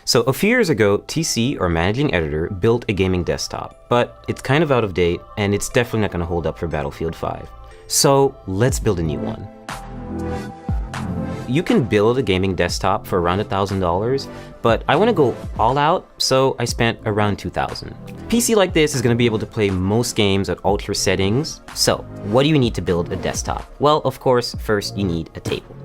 So a few years ago, TC, or managing editor, built a gaming desktop, but it's kind of out of date and it's definitely not going to hold up for Battlefield 5. So let's build a new one. You can build a gaming desktop for around $1,000, but I want to go all out, so I spent around $2,000. PC like this is going to be able to play most games at ultra settings. So what do you need to build a desktop? Well, of course, first you need a table.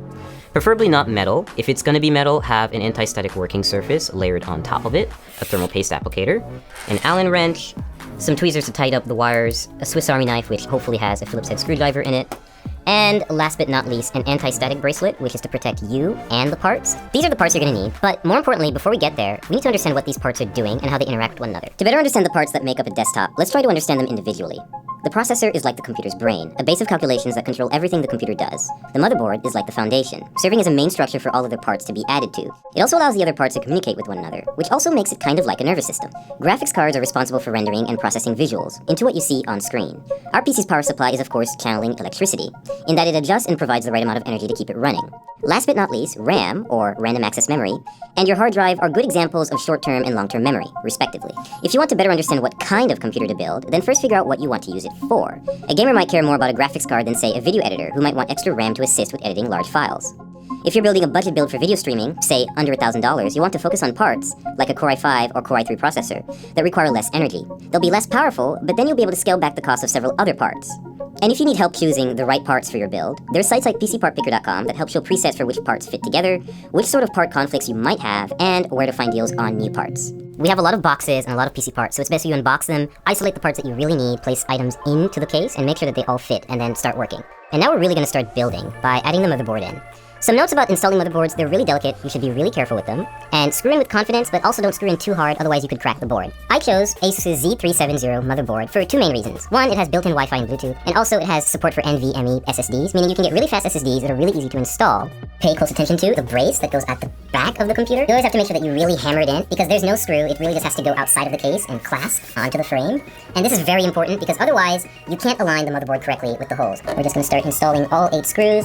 Preferably not metal. If it's going to be metal, have an anti-static working surface layered on top of it, a thermal paste applicator, an Allen wrench, some tweezers to tighten up the wires, a Swiss Army knife which hopefully has a Phillips head screwdriver in it, and last but not least, an anti-static bracelet, which is to protect you and the parts. These are the parts you're gonna need, but more importantly, before we get there, we need to understand what these parts are doing and how they interact with one another. To better understand the parts that make up a desktop, let's try to understand them individually. The processor is like the computer's brain, a base of calculations that control everything the computer does. The motherboard is like the foundation, serving as a main structure for all other parts to be added to. It also allows the other parts to communicate with one another, which also makes it kind of like a nervous system. Graphics cards are responsible for rendering and processing visuals into what you see on screen. Our PC's power supply is of course channeling electricity, in that it adjusts and provides the right amount of energy to keep it running. Last but not least, RAM, or random access memory, and your hard drive are good examples of short-term and long-term memory, respectively. If you want to better understand what kind of computer to build, then first figure out what you want to use it for. A gamer might care more about a graphics card than, say, a video editor, who might want extra RAM to assist with editing large files. If you're building a budget build for video streaming, say under $1,000, you want to focus on parts, like a Core i5 or Core i3 processor, that require less energy. They'll be less powerful, but then you'll be able to scale back the cost of several other parts. And if you need help choosing the right parts for your build, there's sites like PCPartPicker.com that help show presets for which parts fit together, which sort of part conflicts you might have, and where to find deals on new parts. We have a lot of boxes and a lot of PC parts, so it's best you unbox them, isolate the parts that you really need, place items into the case, and make sure that they all fit, and then start working. And now we're really going to start building by adding the motherboard in. Some notes about installing motherboards: they're really delicate, you should be really careful with them, and screw in with confidence, but also don't screw in too hard, otherwise you could crack the board. I chose Asus's Z370 motherboard for two main reasons. One, it has built-in Wi-Fi and Bluetooth, and also it has support for NVMe SSDs, meaning you can get really fast SSDs that are really easy to install. Pay close attention to the brace that goes at the back of the computer. You always have to make sure that you really hammer it in, because there's no screw, it really just has to go outside of the case and clasp onto the frame. And this is very important, because otherwise, you can't align the motherboard correctly with the holes. We're just going to start installing all 8 screws.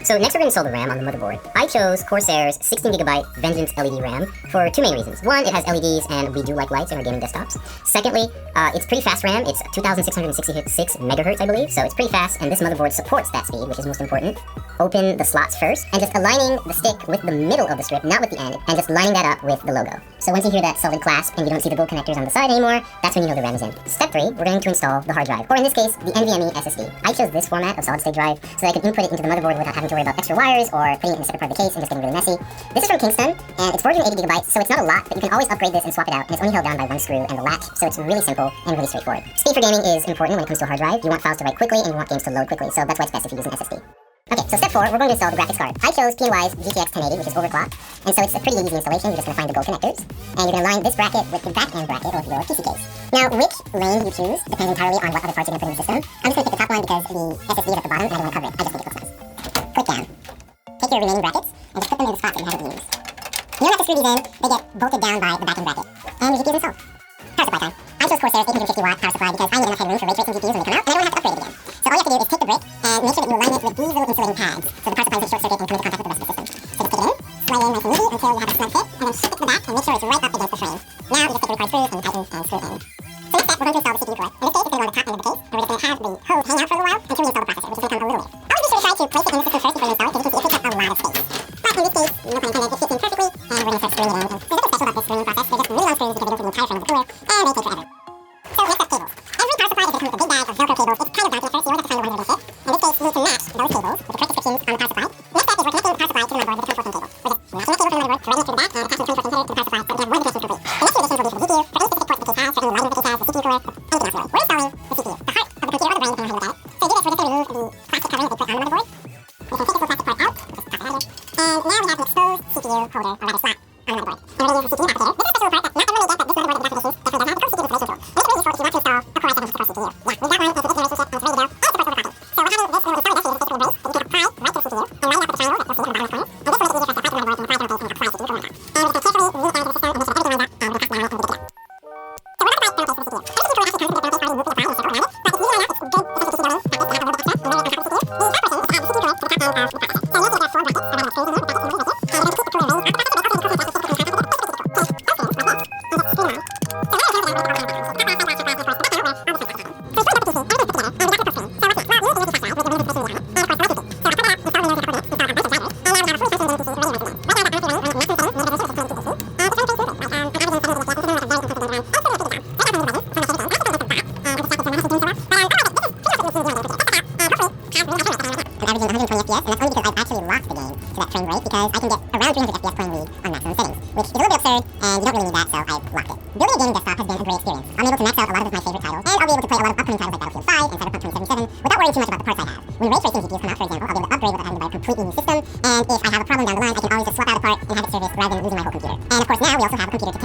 So next we're going to install the RAM on the motherboard. I chose Corsair's 16GB Vengeance LED RAM for two main reasons. One, it has LEDs and we do like lights in our gaming desktops. Secondly, it's pretty fast RAM. It's 2666 megahertz, I believe, so it's pretty fast, and this motherboard supports that speed, which is most important. Open the slots first, and just aligning the stick with the middle of the strip, not with the end, and just lining that up with the logo. So once you hear that solid clasp and you don't see the gold connectors on the side anymore, that's when you know the RAM is in. Step 3, we're going to install the hard drive, or in this case, the NVMe SSD. I chose this format of solid-state drive so that I can input it into the motherboard without having to worry about extra wires or putting it in a separate part of the case and just getting really messy. This is from Kingston, and it's 480GB, so it's not a lot, but you can always upgrade this and swap it out, and it's only held down by one screw and the latch, so it's really simple and really straightforward. Speed for gaming is important when it comes to a hard drive. You want files to write quickly and you want games to load quickly, so that's why it's best if you use an SSD. Okay, so step 4, we're going to install the graphics card. I chose PNY's GTX 1080, which is overclocked, and so it's a pretty easy installation. You're just going to find the gold connectors, and you're going to line this bracket with the back end bracket of your PC case. Now, which lane you choose depends entirely on what other parts you're going to put in the system. I'm just going to pick the top one because the SSD is at the bottom, and I don't want to cover it. I just need it close enough. Click down. Take your remaining brackets, and just put them in the spots that you haven't used. You don't have to screw these in, they get bolted down by the back end bracket. And your GPU is installed. Power supply time. I chose Corsair's 850-watt power supply because I need enough headroom for ray tracing GPUs when they come out, and I don't have to upgrade it again. So all you have to do is take the brick and make sure that you align it with these little insulating pads, so the power supply doesn't short circuit and come into contact with the rest of the system. So just take it in, slide it in nice and easy until you have a snug fit, and then shift it to the back and make sure it's right up against the frame. Now you just take the required screws and tighten and screw it in. So next step, we're going to install the CPU core. In this case, it's going to go on the top end of the case, and we're just going to have the hose hang out for a little while until we install the processor, which is going to come a little later. Always be sure to try to place it in the system first before you install it, because you can see it takes up a lot of space. But in this case, no pun intended, it fits in perfectly, and we're going to start screwing it in. And there's nothing special about this screwing process. They're just really long screws because they go through the entire frame of the cooler, and they take forever. So next up, cables. Every power supply is going to come with a big bag of Velcro cables. It's kind of daunting at first, you always have to find the ones that are going to fit. In this case, you need to match those cables with the correct descriptions on the power supply. Next step is we're connecting the power supply to the motherboard with a 2.14 cable. We're just matching that cable from the motherboard, threading it through the back, and attaching the 2.14 header to the power supply so that we have one connection complete. The next two additions will be for the GPU, for any specific port the case has, for any lighting the case has, the CPU cooler, anything else really. We're installing the CPU, the heart of the computer or the brain, depending on how you look at it. So to do this, we're just going to remove the plastic covering that they put on the motherboard. We can take this little plastic part out, just pop it out here. And now we have an exposed CPU holder, or rather slot, on the motherboard. And we're going to use the CPU applicator. This is a special part that not everyone really gets, but this motherboard with the specifications definitely does have a core CPU installation tool. And it's really useful if you want to install a Core i7 core CPU. Yeah, we've got one, it's a 8th generation chip, and it's ready to go, and it's supports overclocking. So we're having this, when we install this, you just take the brace, but you can apply right to the CPU, and line up with the triangle that you'll see on the bottom corner. And this will make it easier for us to apply to the motherboard and apply to the base and apply CPU to the motherboard. And we're just going to carefully reassign to the system and make sure that everything lines up with the custom alignment and we get it out. So we're not applying thermal paste for the CPU. Every CPU cooler actually comes with a thermal paste already removed from the apply and circle around it, but if you line up, it's good, especially if you see down low, to have this CPU download and have a little bit extra, and very on top of the CPU. The operation is to add the CPU cooler to the top end of the motherboard. So in this case, we have 4 brackets around the screws in here, the brackets in the middle, and at frame rate because I can get around 300 FPS playing League on maximum settings, which is a little bit absurd, and you don't really need that, so I locked it. Building a gaming desktop has been a great experience. I'm able to max out a lot of my favorite titles, and I'll be able to play a lot of upcoming titles like Battlefield 5 and Cyberpunk 2077 without worrying too much about the parts I have. When ray tracing GPUs come out, for example, I'll be able to upgrade without having to buy a completely new system, and if I have a problem down the line, I can always just swap out a part and have it serviced rather than losing my whole computer. And of course now we also have a computer to